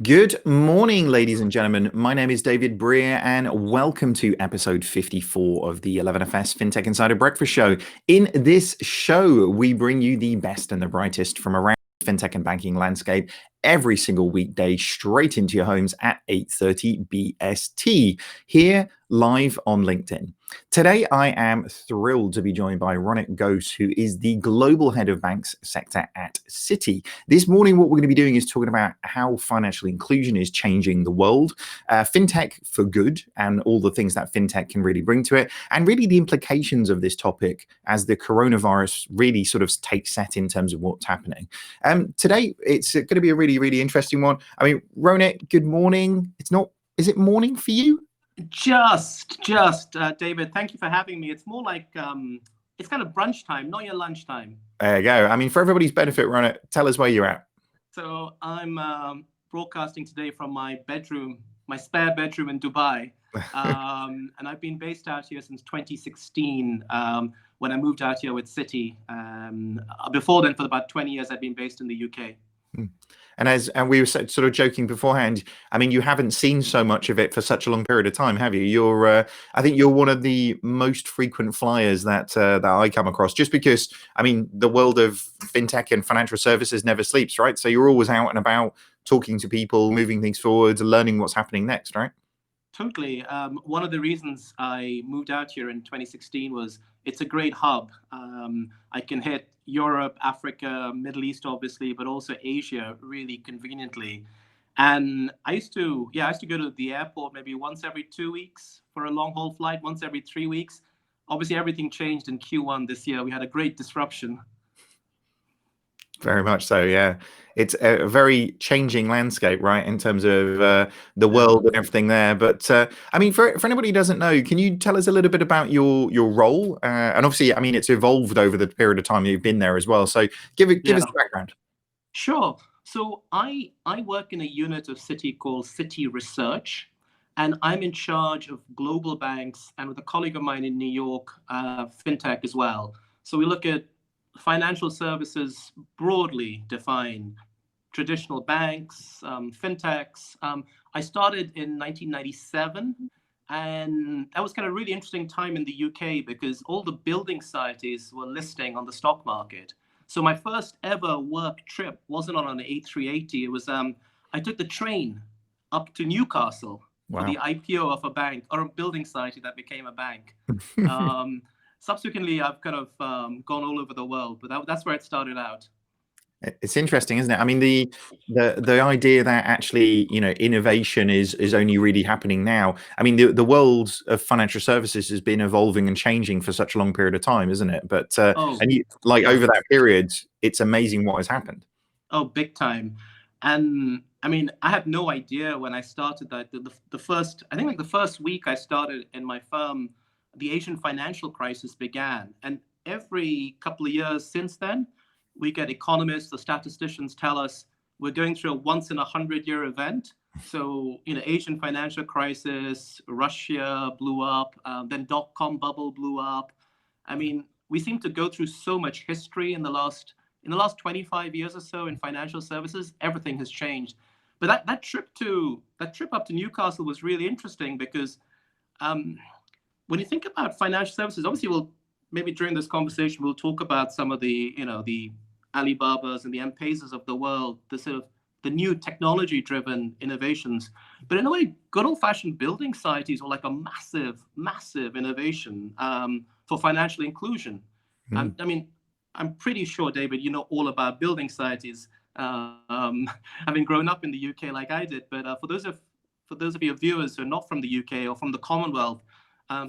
Good morning, ladies and gentlemen. My name is David Breer, and welcome to episode 54 of the 11FS FinTech Insider Breakfast Show. In this show, we bring you the best and the brightest from around the fintech and banking landscape every single weekday straight into your homes at 8:30 BST, here live on LinkedIn. Today, I am thrilled to be joined by Ronit Ghose, who is the Global Head of Banks Sector at Citi. This morning, what we're going to be doing is talking about how financial inclusion is changing the world, fintech for good, and all the things that fintech can really bring to it, and really the implications of this topic as the coronavirus really sort of takes set in terms of what's happening. Today, it's going to be a really interesting one. I mean, Ronit, good morning. Is it morning for you? Just, David, thank you for having me. It's more like, it's kind of brunch time, not your lunch time. There you go. I mean, for everybody's benefit, Ronit, tell us where you're at. So I'm broadcasting today from my bedroom, my spare bedroom in Dubai. And I've been based out here since 2016, when I moved out here with Citi. Before then, for about 20 years, I've been based in the UK. And we were sort of joking beforehand, I mean, you haven't seen so much of it for such a long period of time, have you? I think you're one of the most frequent flyers that I come across, just because, I mean, the world of fintech and financial services never sleeps, right? So you're always out and about talking to people, moving things forward, learning what's happening next, right? Totally. One of the reasons I moved out here in 2016 was it's a great hub. I can hit Europe, Africa, Middle East, obviously, but also Asia really conveniently. And I used to go to the airport maybe once every 2 weeks for a long haul flight, once every 3 weeks. Obviously, everything changed in Q1 this year. We had a great disruption. Very much so, yeah. It's a very changing landscape, right, in terms of the world and everything there. But I mean, for anybody who doesn't know, can you tell us a little bit about your role? And obviously, I mean, it's evolved over the period of time you've been there as well. So give us the background. Sure. So I work in a unit of Citi called Citi Research, and I'm in charge of global banks and with a colleague of mine in New York, fintech as well. So we look at financial services broadly defined, traditional banks, fintechs. I started in 1997, and that was kind of a really interesting time in the UK because all the building societies were listing on the stock market. So my first ever work trip wasn't on an A380. It was I took the train up to Newcastle for the IPO of a bank or a building society that became a bank. Subsequently, I've kind of gone all over the world, but that's where it started out. It's interesting, isn't it? I mean, the idea that actually, you know, innovation is only really happening now. I mean, the world of financial services has been evolving and changing for such a long period of time, isn't it? But over that period, it's amazing what has happened. Oh, big time. And I mean, I had no idea when I started that the first week I started in my firm, the Asian financial crisis began. And every couple of years since then, we get economists or statisticians tell us we're going through a once in 100-year event. So, you know, Asian financial crisis, Russia blew up, then dot-com bubble blew up. I mean, we seem to go through so much history in the last 25 years or so in financial services. Everything has changed. But that trip up to Newcastle was really interesting because when you think about financial services, obviously maybe during this conversation, we'll talk about some of the, you know, the Alibabas and the M-Pesas of the world, the sort of the new technology-driven innovations. But in a way, good old-fashioned building societies are like a massive innovation for financial inclusion. I mean, I'm pretty sure, David, you know all about building societies, having grown up in the UK like I did. But for those of your viewers who are not from the UK or from the Commonwealth,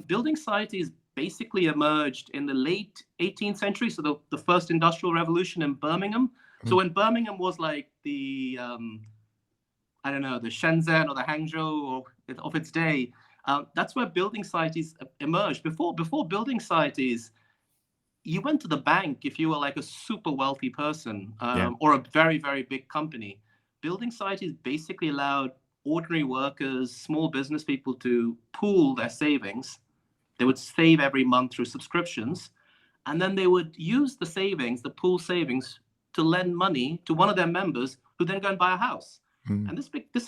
building societies basically emerged in the late 18th century, so the first industrial revolution in Birmingham. So when Birmingham was like the, I don't know, the Shenzhen or the Hangzhou of its day, that's where building societies emerged. Before building societies, you went to the bank if you were like a super wealthy person or a very, very big company. Building societies basically allowed ordinary workers, small business people to pool their savings. They would save every month through subscriptions, and then they would use the savings, the pool savings, to lend money to one of their members who then go and buy a house. Mm. And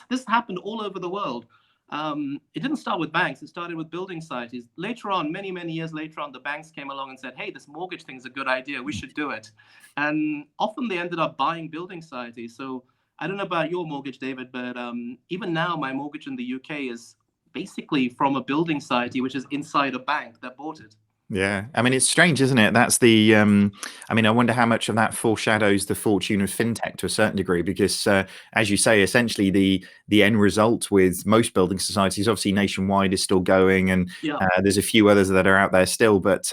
this happened all over the world. It didn't start with banks. It started with building societies. Later on, many years later on, the banks came along and said, hey, this mortgage thing is a good idea. We should do it. And often they ended up buying building societies. So I don't know about your mortgage, David, but even now, my mortgage in the UK is basically from a building society, which is inside a bank that bought it. Yeah, I mean, it's strange, isn't it? That's the. I mean, I wonder how much of that foreshadows the fortune of fintech to a certain degree, because, as you say, essentially the end result with most building societies, obviously nationwide, is still going, and Yeah. there's a few others that are out there still, but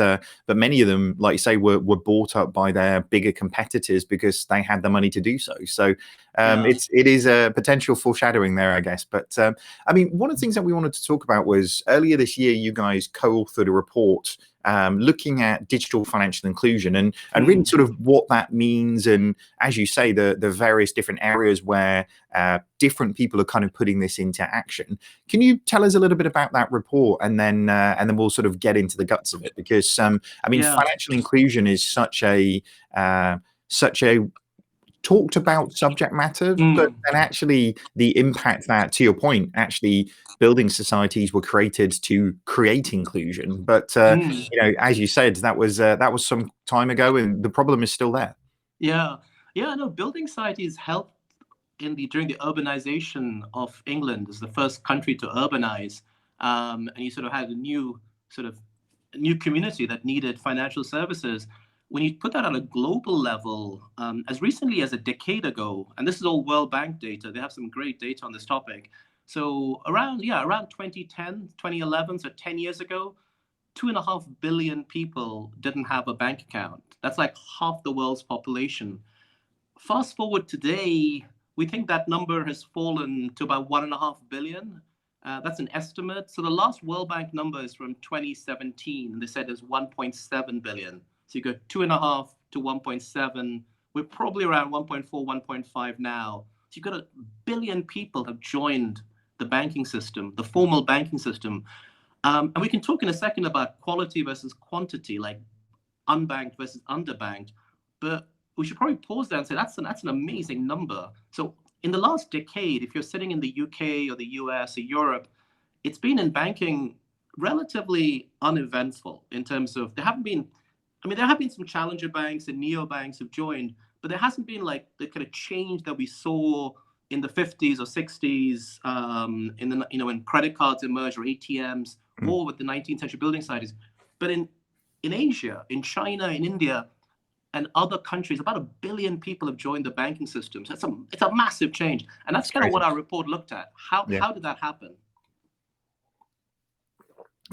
many of them, like you say, were bought up by their bigger competitors because they had the money to do so. So it is a potential foreshadowing there, I guess. But I mean, one of the things that we wanted to talk about was earlier this year, you guys co-authored a report looking at digital financial inclusion and really sort of what that means, and as you say, the various different areas where different people are kind of putting this into action. Can you tell us a little bit about that report, and then we'll sort of get into the guts of it? Because I mean, financial inclusion is such a talked about subject matter, but then actually the impact that, to your point, actually building societies were created to create inclusion. But as you said, that was some time ago, and the problem is still there. Yeah. No, building societies helped during the urbanization of England as the first country to urbanize, and you sort of had a new community that needed financial services. When you put that on a global level, as recently as a decade ago, and this is all World Bank data, they have some great data on this topic. So around 2010, 2011, so 10 years ago, 2.5 billion people didn't have a bank account. That's like half the world's population. Fast forward today, we think that number has fallen to about 1.5 billion. That's an estimate. So the last World Bank number is from 2017. They said there's 1.7 billion. So you go 2.5 to 1.7. We're probably around 1.4, 1.5 now. So you've got 1 billion people have joined the banking system, the formal banking system. And we can talk in a second about quality versus quantity, like unbanked versus underbanked. But we should probably pause there and say that's an amazing number. So in the last decade, if you're sitting in the UK or the US or Europe, it's been in banking relatively uneventful in terms of there have been some challenger banks and neobanks have joined, but there hasn't been like the kind of change that we saw in the 50s or 60s, when credit cards emerged or ATMs, or with the 19th century building societies. But in Asia, in China, in India, and other countries, about 1 billion people have joined the banking system. So it's a massive change. And that's kind of what our report looked at. How did that happen?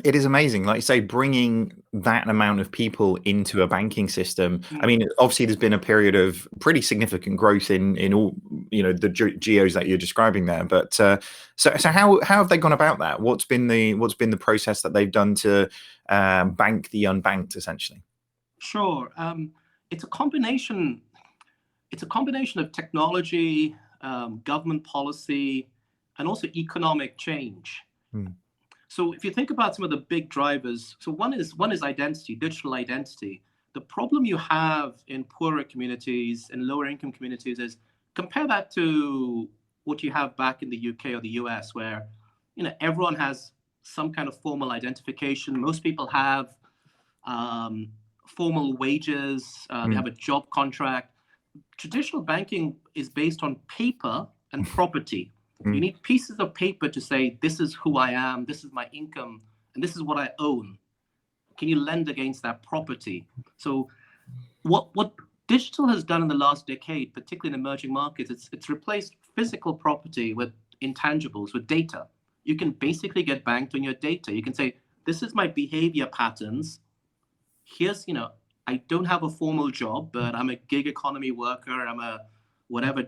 It is amazing, like you say, bringing that amount of people into a banking system. I mean, obviously, there's been a period of pretty significant growth in all the geos that you're describing there. But so how have they gone about that? What's been the process that they've done to bank the unbanked, essentially? Sure, it's a combination. It's a combination of technology, government policy, and also economic change. So if you think about some of the big drivers, so one is identity, digital identity. The problem you have in poorer communities and lower income communities is compare that to what you have back in the UK or the US, where everyone has some kind of formal identification. Most people have formal wages. They have a job contract. Traditional banking is based on paper and property. You need pieces of paper to say, this is who I am, this is my income, and this is what I own. Can you lend against that property? So what digital has done in the last decade, particularly in emerging markets, it's replaced physical property with intangibles, with data. You can basically get banked on your data. You can say, this is my behavior patterns. Here's, I don't have a formal job, but I'm a gig economy worker. I'm a whatever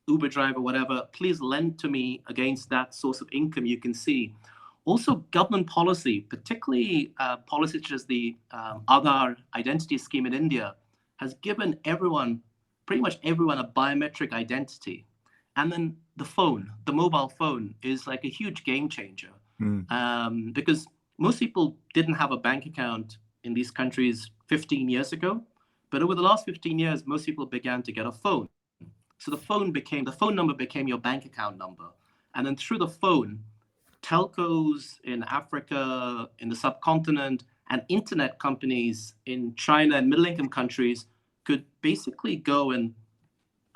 Uber driver, whatever. Please lend to me against that source of income you can see. Also, government policy, particularly policies such as the Aadhaar identity scheme in India, has given pretty much everyone, a biometric identity. And then the mobile phone is like a huge game changer, because most people didn't have a bank account in these countries 15 years ago. But over the last 15 years, most people began to get a phone. So the phone number became your bank account number. And then through the phone, telcos in Africa, in the subcontinent, and internet companies in China and middle income countries could basically go and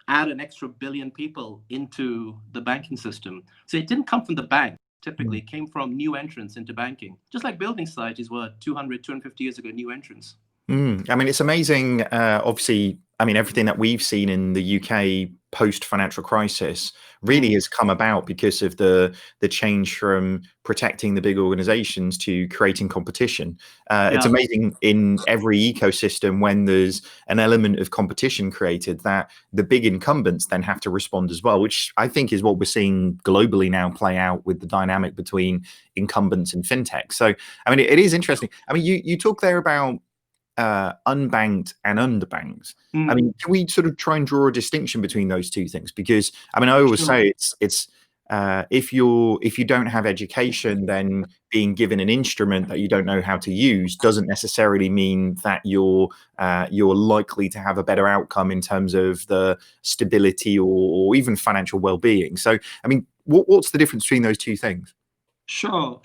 add an extra billion people into the banking system. So it didn't come from the bank. Typically, it came from new entrants into banking, just like building societies were 200, 250 years ago, new entrants. I mean, it's amazing. Obviously, I mean, everything that we've seen in the UK post financial crisis really has come about because of the change from protecting the big organizations to creating competition. It's amazing in every ecosystem when there's an element of competition created that the big incumbents then have to respond as well, which I think is what we're seeing globally now play out with the dynamic between incumbents and fintech. So, I mean, it is interesting. I mean, you talk there about unbanked and underbanked. I mean, can we sort of try and draw a distinction between those two things? Because I mean, I always say it's if you don't have education, then being given an instrument that you don't know how to use doesn't necessarily mean that you're likely to have a better outcome in terms of the stability or even financial well-being. So, I mean, what's the difference between those two things? Sure.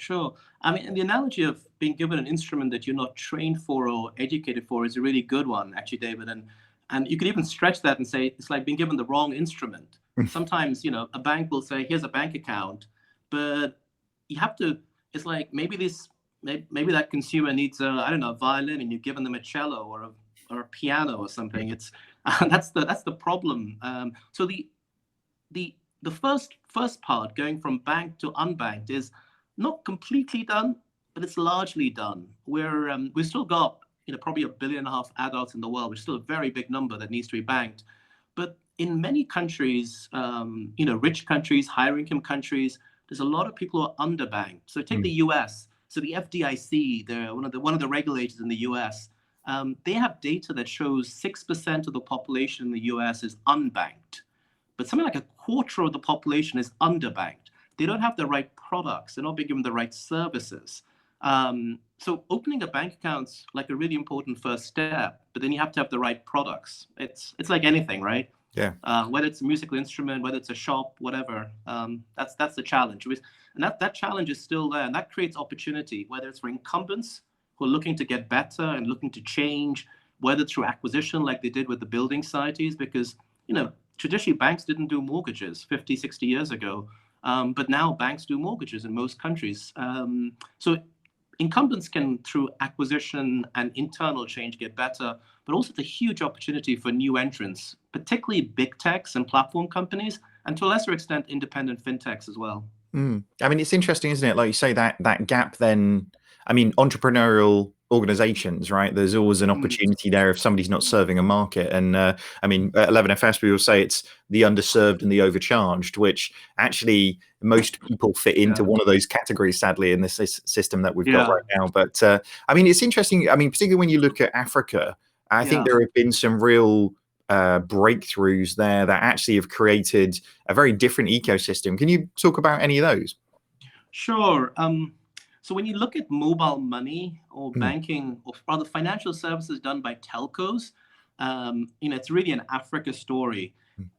I mean, the analogy of being given an instrument that you're not trained for or educated for is a really good one, actually, David. And you could even stretch that and say it's like being given the wrong instrument. Sometimes, a bank will say, "Here's a bank account," but you have to. It's like maybe that consumer needs a violin, and you've given them a cello or a piano or something. It's that's the problem. So the first part, going from banked to unbanked, is not completely done, but it's largely done. We've still got probably 1.5 billion adults in the world, which is still a very big number that needs to be banked. But in many countries, rich countries, higher income countries, there's a lot of people who are underbanked. So take the US. So the FDIC, they're one of the regulators in the US. They have data that shows 6% of the population in the US is unbanked, but something like a quarter of the population is underbanked. They don't have the right products. They're not being given the right services. So opening a bank account's like a really important first step, but then you have to have the right products. It's like anything, right? Yeah. Whether it's a musical instrument, whether it's a shop, whatever. That's the challenge. And that challenge is still there, and that creates opportunity, whether it's for incumbents who are looking to get better and looking to change, whether through acquisition like they did with the building societies, because traditionally banks didn't do mortgages 50, 60 years ago. But now banks do mortgages in most countries. So incumbents can, through acquisition and internal change, get better, but also it's a huge opportunity for new entrants, particularly big techs and platform companies, and to a lesser extent, independent fintechs as well. I mean, it's interesting, isn't it? Like you say, that gap then, I mean, entrepreneurial organizations, right? There's always an opportunity there if somebody's not serving a market. And I mean, at 11FS, we will say it's the underserved and the overcharged, which actually most people fit into one of those categories, sadly, in this system that we've got right now. But I mean, it's interesting. I mean, particularly when you look at Africa, I think there have been some real breakthroughs there that actually have created a very different ecosystem. Can you talk about any of those? Sure. So when you look at mobile money or banking or other financial services done by telcos, it's really an Africa story.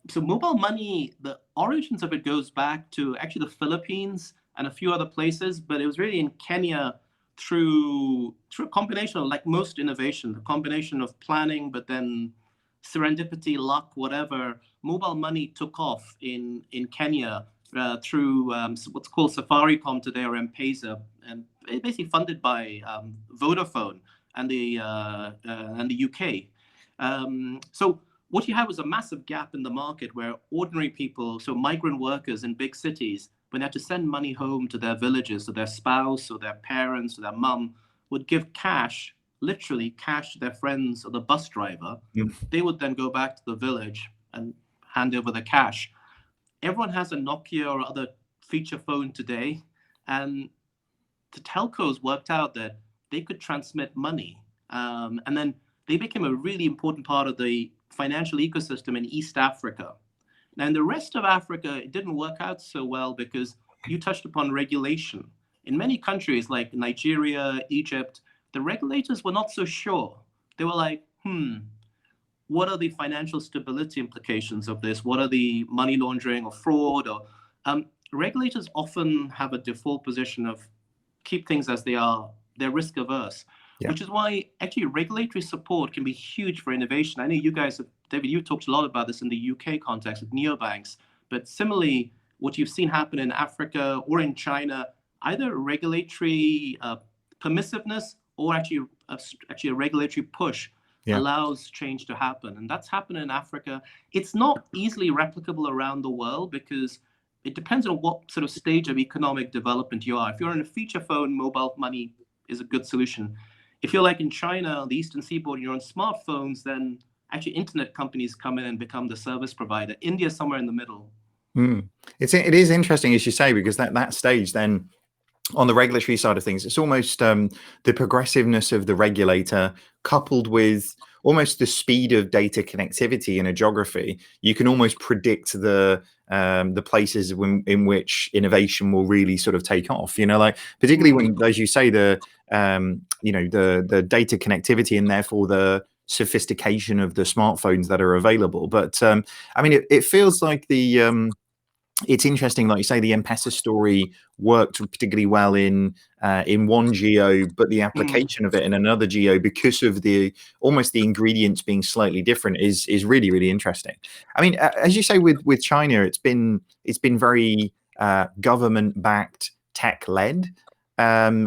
So mobile money, the origins of it goes back to actually the Philippines and a few other places, but it was really in Kenya through a combination of, like most innovation, a combination of planning, but then serendipity, luck, whatever. Mobile money took off in Kenya through what's called Safaricom today, or M-Pesa, and basically funded by Vodafone and the UK. So what you have is a massive gap in the market where ordinary people, so migrant workers in big cities, when they had to send money home to their villages, to their spouse or their parents or their mum, would give cash, literally cash, to their friends or the bus driver. They would then go back to the village and hand over the cash. Everyone has a Nokia or other feature phone today, and the telcos worked out that they could transmit money. And then they became a really important part of the financial ecosystem in East Africa. Now, in the rest of Africa, it didn't work out so well because you touched upon regulation. In many countries like Nigeria, Egypt, the regulators were not so sure. They were like, what are the financial stability implications of this? What are the money laundering or fraud? Or regulators often have a default position of keep things as they are. They're risk averse, Yeah. which is why actually regulatory support can be huge for innovation. I know you guys, David, you talked a lot about this in the UK context with neobanks, but similarly, what you've seen happen in Africa or in China, either regulatory permissiveness or actually a regulatory push allows change to happen. And that's happened in Africa. It's not easily replicable around the world because it depends on what sort of stage of economic development you are. If you're in a feature phone, mobile money is a good solution. If you're like in China, the Eastern Seaboard, and you're on smartphones, then actually internet companies come in and become the service provider. India is somewhere in the middle. It is interesting, as you say, because that stage then, on the regulatory side of things, it's almost the progressiveness of the regulator coupled with almost the speed of data connectivity in a geography. You can almost predict the places in which innovation will really sort of take off. Like particularly when, as you say, the data connectivity and therefore the sophistication of the smartphones that are available. But I mean, it feels like it's interesting, like you say, the M-Pesa story worked particularly well in one geo, but the application of it in another geo, because of the ingredients being slightly different, is really, really interesting. I mean, as you say, with China, it's been very government-backed, tech-led,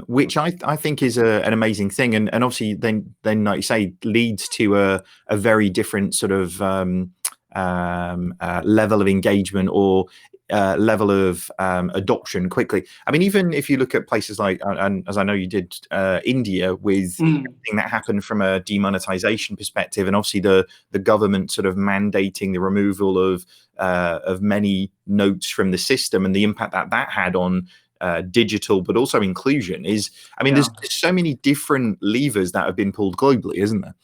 which I think is an amazing thing, and obviously then like you say, leads to a very different sort of level of engagement or level of adoption quickly. I mean, even if you look at places like, and as I know you did, India, with everything that happened from a demonetization perspective, and obviously the government sort of mandating the removal of many notes from the system, and the impact that had on digital, but also inclusion is, I mean, there's so many different levers that have been pulled globally, isn't there?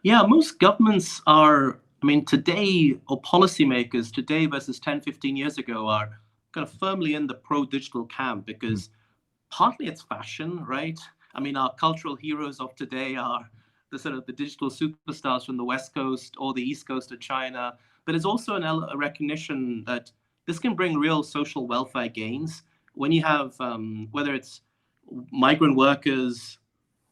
Yeah, most governments are, I mean, today, or policymakers today versus 10, 15 years ago are kind of firmly in the pro-digital camp because partly it's fashion, right? I mean, our cultural heroes of today are the sort of the digital superstars from the West Coast or the East Coast of China. But it's also a recognition that this can bring real social welfare gains when you have, whether it's migrant workers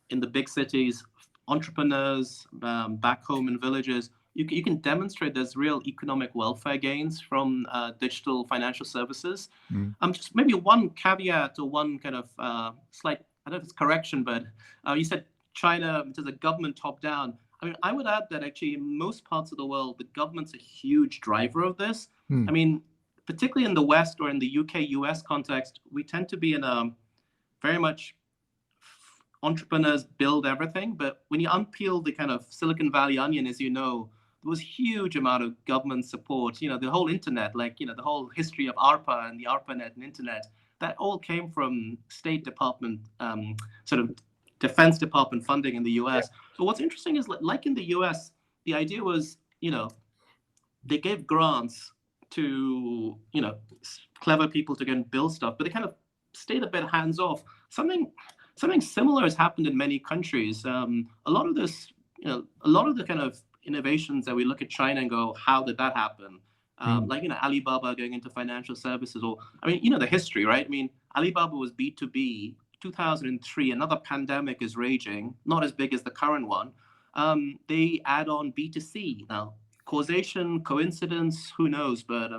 in the big cities, entrepreneurs back home in villages, you can demonstrate there's real economic welfare gains from digital financial services. Just maybe one caveat or one kind of slight, I don't know if it's correction, but you said China to the government top down. I mean, I would add that actually in most parts of the world, the government's a huge driver of this. I mean, particularly in the West or in the UK, US context, we tend to be in a very much entrepreneurs build everything. But when you unpeel the kind of Silicon Valley onion, as you know, there was huge amount of government support. You know, the whole internet, like, you know, the whole history of ARPA and the ARPANET and internet, that all came from State Department, sort of Defense Department funding in the US. So what's interesting is, like in the US, the idea was, you know, they gave grants to, you know, clever people to go and build stuff, but they kind of stayed a bit hands off. Something similar has happened in many countries. A lot of this, you know, a lot of the kind of innovations that we look at China and go, how did that happen? Like, you know, Alibaba going into financial services, or, I mean, you know, the history, right? I mean, Alibaba was B2B. 2003, another pandemic is raging, not as big as the current one. They add on B2C. Now, causation, coincidence, who knows? But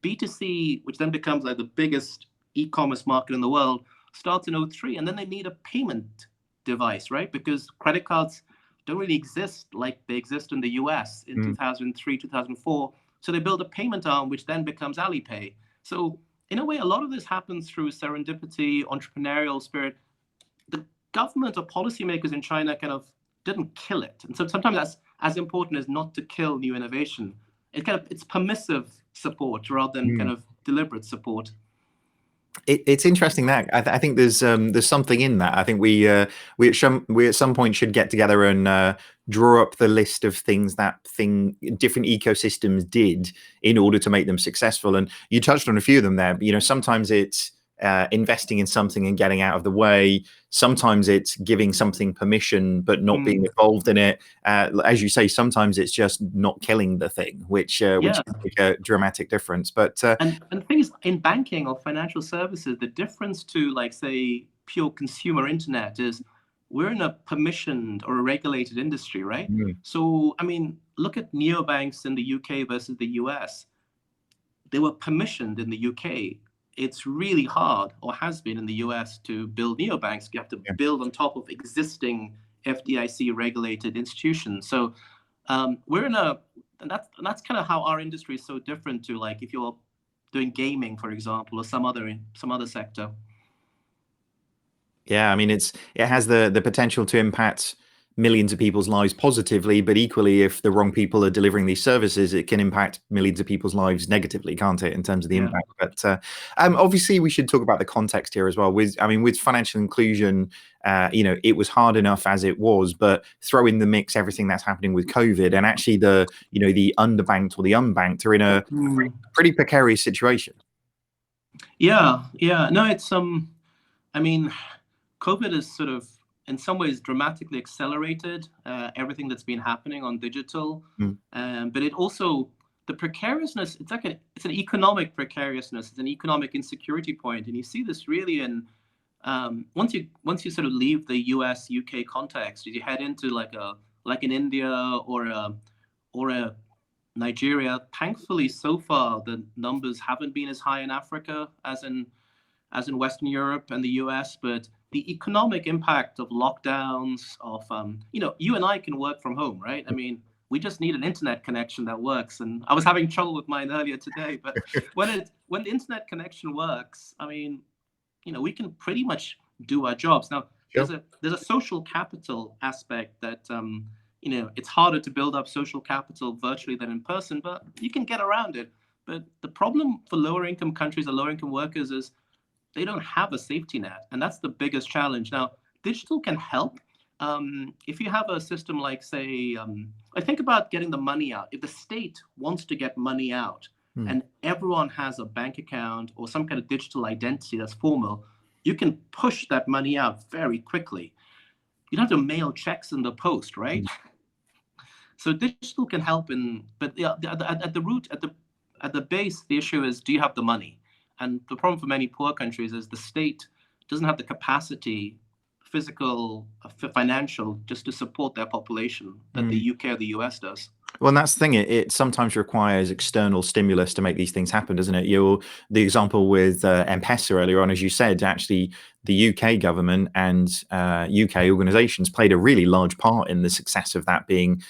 B2C, which then becomes like the biggest e-commerce market in the world, starts in 2003, and then they need a payment device, right? Because credit cards don't really exist like they exist in the US in 2003, 2004. So they build a payment arm, which then becomes Alipay. So in a way, a lot of this happens through serendipity, entrepreneurial spirit. The government or policymakers in China kind of didn't kill it. And so sometimes that's as important as not to kill new innovation. It's permissive support rather than kind of deliberate support. It's interesting that I think there's something in that. I think we at some point should get together and draw up the list of things that different ecosystems did in order to make them successful. And you touched on a few of them there. You know, sometimes it's investing in something and getting out of the way. Sometimes it's giving something permission but not being involved in it. As you say, sometimes it's just not killing the thing, which is like a dramatic difference. But and the thing is, in banking or financial services, the difference to, like, say, pure consumer internet is we're in a permissioned or a regulated industry, right? So, I mean, look at neobanks in the UK versus the US. They were permissioned in the UK. It's really hard, or has been in the US, to build neobanks. You have to build on top of existing FDIC regulated institutions. So we're in a, and that's kind of how our industry is so different to, like, if you're doing gaming, for example, or some other sector. Yeah, I mean, it has the potential to impact millions of people's lives positively, but equally, if the wrong people are delivering these services, it can impact millions of people's lives negatively, can't it, in terms of the impact? But obviously, we should talk about the context here as well. With financial inclusion, it was hard enough as it was, but throw in the mix everything that's happening with COVID, and actually the underbanked or the unbanked are in a pretty precarious situation. Yeah. No, it's I mean, COVID is sort of, in some ways, dramatically accelerated everything that's been happening on digital. But it also, the precariousness, it's an economic precariousness, it's an economic insecurity point. And you see this really in, once you sort of leave the US, UK context, you head into like an India or a Nigeria. Thankfully, so far, the numbers haven't been as high in Africa as in Western Europe and the US, but the economic impact of lockdowns, of you and I can work from home, right? I mean, we just need an internet connection that works. And I was having trouble with mine earlier today, but when the internet connection works, I mean, we can pretty much do our jobs. Now, there's a social capital aspect that it's harder to build up social capital virtually than in person, but you can get around it. But the problem for lower income countries or lower income workers is they don't have a safety net, and that's the biggest challenge. Now, digital can help. If you have a system like, say, I think about getting the money out. If the state wants to get money out and everyone has a bank account or some kind of digital identity that's formal, you can push that money out very quickly. You don't have to mail checks in the post, right? So digital can help but at the root, at the base, the issue is, do you have the money? And the problem for many poor countries is the state doesn't have the capacity, physical, financial, just to support their population that the UK or the US does. Well, and that's the thing. It sometimes requires external stimulus to make these things happen, doesn't it? The example with M-Pesa earlier on, as you said, actually the UK government and UK organisations played a really large part in the success of that being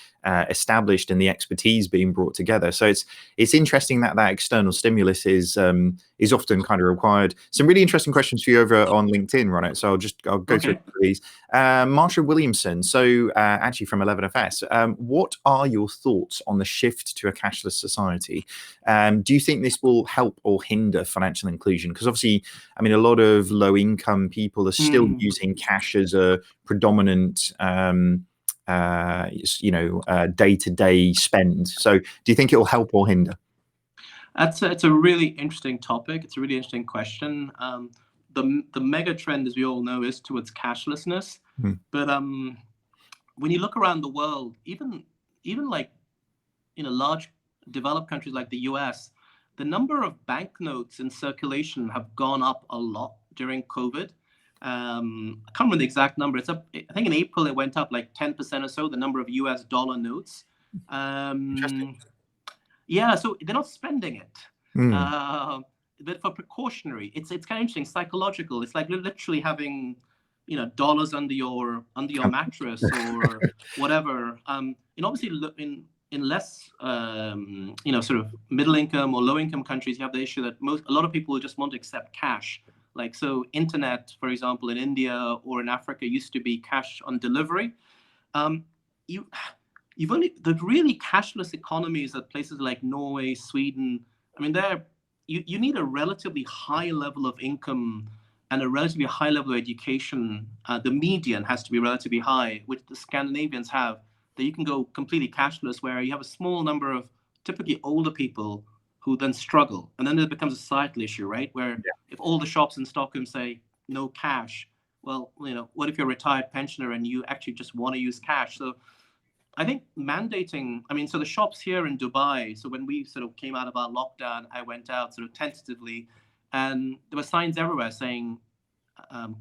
established and the expertise being brought together. So it's interesting that external stimulus is often kind of required. Some really interesting questions for you over on LinkedIn, Ronit. So I'll go through these. Marsha Williamson, so actually from 11FS, what are your thoughts on the shift to a cashless society? Do you think this will help or hinder financial inclusion? Because obviously, I mean, a lot of low income people are still using cash as a predominant day-to-day spend. So do you think it will help or hinder? It's a really interesting topic. It's a really interesting question. The mega trend, as we all know, is towards cashlessness. But when you look around the world, even like large developed countries like the US, the number of banknotes in circulation have gone up a lot during COVID. I can't remember the exact number. It's up. I think in April it went up like 10% or so, the number of US dollar notes. Yeah, so they're not spending it. But for precautionary, it's kind of interesting, psychological. It's like literally having, dollars under your mattress or whatever. And obviously in less, sort of middle income or low income countries, you have the issue that a lot of people just want to accept cash. Like, so internet, for example, in India or in Africa used to be cash on delivery. You've only, the really cashless economies at places like Norway, Sweden, I mean, you need a relatively high level of income and a relatively high level of education. The median has to be relatively high, which the Scandinavians have, that you can go completely cashless, where you have a small number of typically older people who then struggle. And then it becomes a societal issue, right? Where if all the shops in Stockholm say no cash, well, what if you're a retired pensioner and you actually just want to use cash? So I think mandating, so the shops here in Dubai, so when we sort of came out of our lockdown, I went out sort of tentatively, and there were signs everywhere saying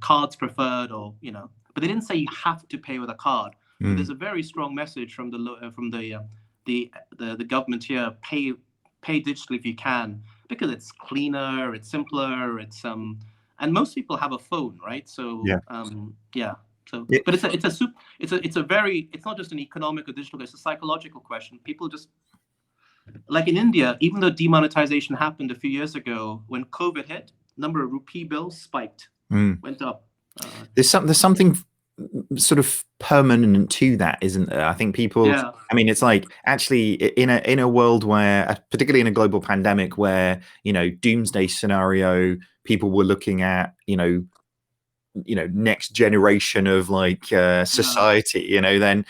cards preferred, but they didn't say you have to pay with a card. But there's a very strong message from the government here: pay digitally if you can, because it's cleaner, it's simpler, and most people have a phone, right? So So, Yeah. but it's not just an economic or digital, it's a psychological question. People just, like in India, even though demonetization happened a few years ago, when COVID hit, number of rupee bills spiked, went up. There's something sort of permanent to that, isn't there? I think people, it's like actually in a world where, particularly in a global pandemic where, doomsday scenario, people were looking at, next generation of society, then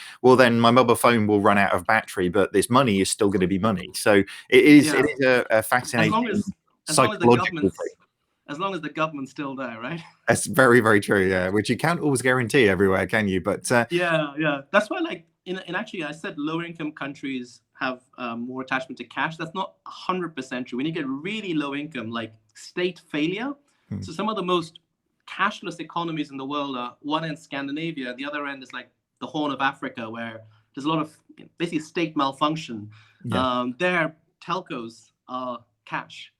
my mobile phone will run out of battery, but this money is still going to be money. So it is a fascinating psychological thing. As long as the government's still there, right? That's very, very true. Yeah, which you can't always guarantee everywhere, can you? But that's why, actually, I said lower income countries have more attachment to cash. That's not 100% true. When you get really low income, like state failure, so some of the most cashless economies in the world are one in Scandinavia, the other end is like the Horn of Africa, where there's a lot of basically state malfunction. Their telcos are cash.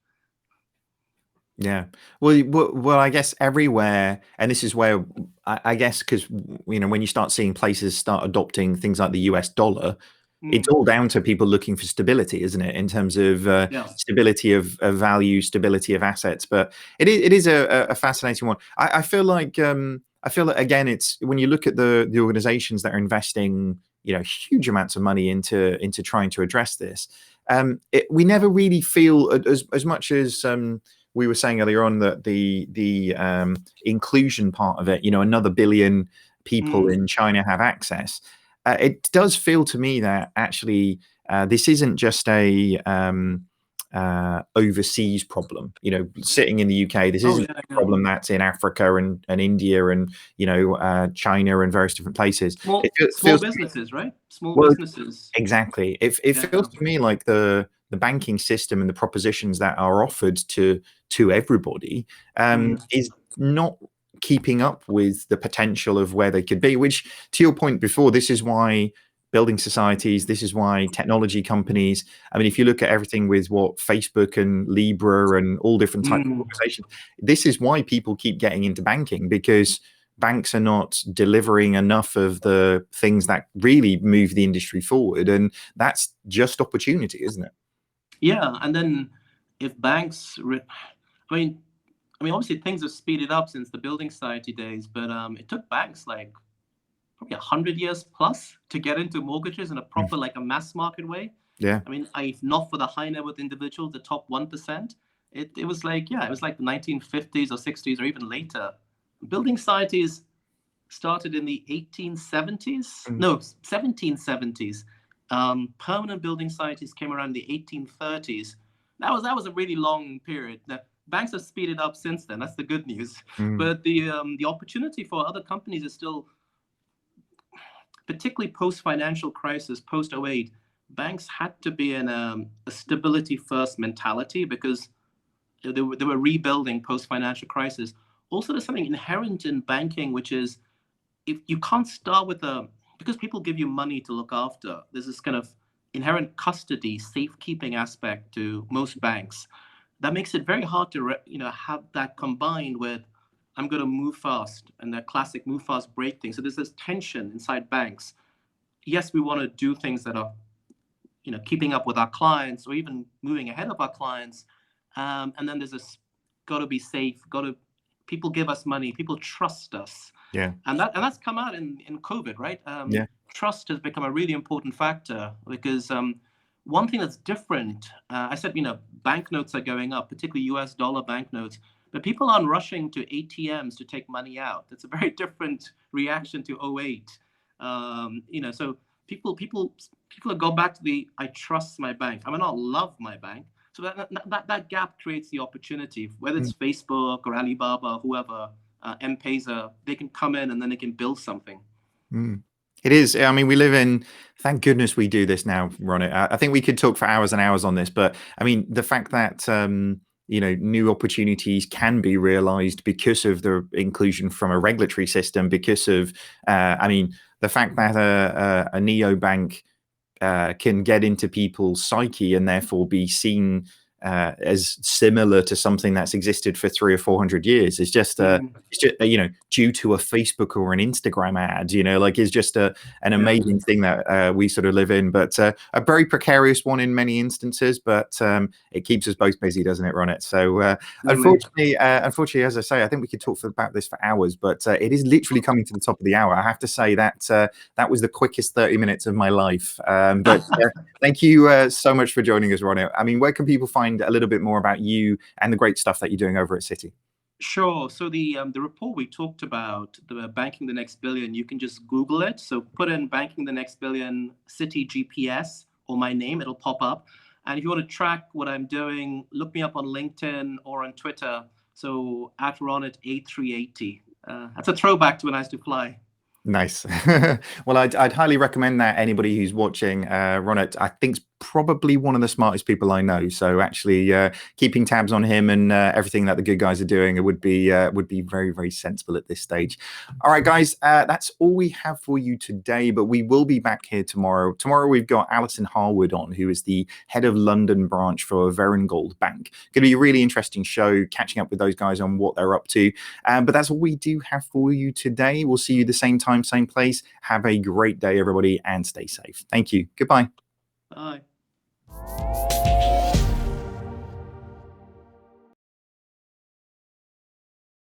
Yeah. Well, I guess everywhere, and this is where I guess, because when you start seeing places start adopting things like the US dollar, it's all down to people looking for stability, isn't it? In terms of stability of value, stability of assets. But it is a fascinating one. I feel like again, it's when you look at the organizations that are investing, huge amounts of money into trying to address this. We never really feel as much as we were saying earlier on that the inclusion part of it, another billion people in China have access. It does feel to me that actually this isn't just a overseas problem. Sitting in the UK, this isn't a problem that's in Africa and India and China and various different places. Small businesses, right? Small businesses. Exactly. It feels to me like the banking system and the propositions that are offered to everybody is not keeping up with the potential of where they could be, which, to your point before, this is why building societies, this is why technology companies, if you look at everything with what Facebook and Libra and all different types of organizations, this is why people keep getting into banking, because banks are not delivering enough of the things that really move the industry forward. And that's just opportunity, isn't it? Yeah. And then if banks, obviously things have speeded up since the building society days, but it took banks like probably 100 years plus to get into mortgages in a proper, like a mass market way. Yeah. Not for the high net worth individuals, the top 1%. It was like the 1950s or 60s or even later. Building societies started in the 1870s, no, 1770s. Permanent building societies came around in the 1830s. That was a really long period. Banks have speeded up since then. That's the good news. But the opportunity for other companies is still, particularly post-financial crisis, post-08, banks had to be in a stability-first mentality because they were rebuilding post-financial crisis. Also, there's something inherent in banking, which is if you can't start with because people give you money to look after, there's this kind of inherent custody, safekeeping aspect to most banks. That makes it very hard to have that combined with I'm going to move fast and the classic move fast, break thing. So there's this tension inside banks. Yes, we want to do things that are keeping up with our clients or even moving ahead of our clients. And then there's this got to be safe, people give us money, people trust us. Yeah. And that's come out in COVID, right? Trust has become a really important factor because one thing that's different, I said, banknotes are going up, particularly US dollar banknotes, but people aren't rushing to ATMs to take money out. It's a very different reaction to 08. So people have gone back to I trust my bank. I may not love my bank, So that gap creates the opportunity, whether Mm. it's Facebook or Alibaba, whoever, M-Pesa, they can come in and then they can build something. Mm. It is. I mean, we live in. Thank goodness we do this now, Ronit. I think we could talk for hours and hours on this, but I mean, the fact that new opportunities can be realised because of the inclusion from a regulatory system, because of, I mean, the fact that a neobank can get into people's psyche and therefore be seen as similar to something that's existed for 300 or 400 years is just due to a Facebook or an Instagram ad, like is just an amazing thing that we sort of live in, but a very precarious one in many instances, but it keeps us both busy, doesn't it, Ronit? So unfortunately, as I say, I think we could talk about this for hours, but it is literally coming to the top of the hour. I have to say that that was the quickest 30 minutes of my life. But thank you so much for joining us, Ronit. I mean, where can people find a little bit more about you and the great stuff that you're doing over at Citi? Sure. So the report we talked about, the Banking the Next Billion, you can just Google it. So put in Banking the Next Billion Citi GPS or my name, it'll pop up. And if you want to track what I'm doing, look me up on LinkedIn or on Twitter. So at Ronit8380. That's a throwback to when I used to fly. Nice. Well, I'd highly recommend that anybody who's watching. Ronit, I think, is probably one of the smartest people I know. So actually, keeping tabs on him and everything that the good guys are doing, it would be very, very sensible at this stage. All right, guys, that's all we have for you today. But we will be back here tomorrow. Tomorrow we've got Alison Harwood on, who is the head of London branch for Verengold Bank. Going to be a really interesting show, catching up with those guys on what they're up to. But that's all we do have for you today. We'll see you the same time, same place. Have a great day, everybody, and stay safe. Thank you. Goodbye. Bye.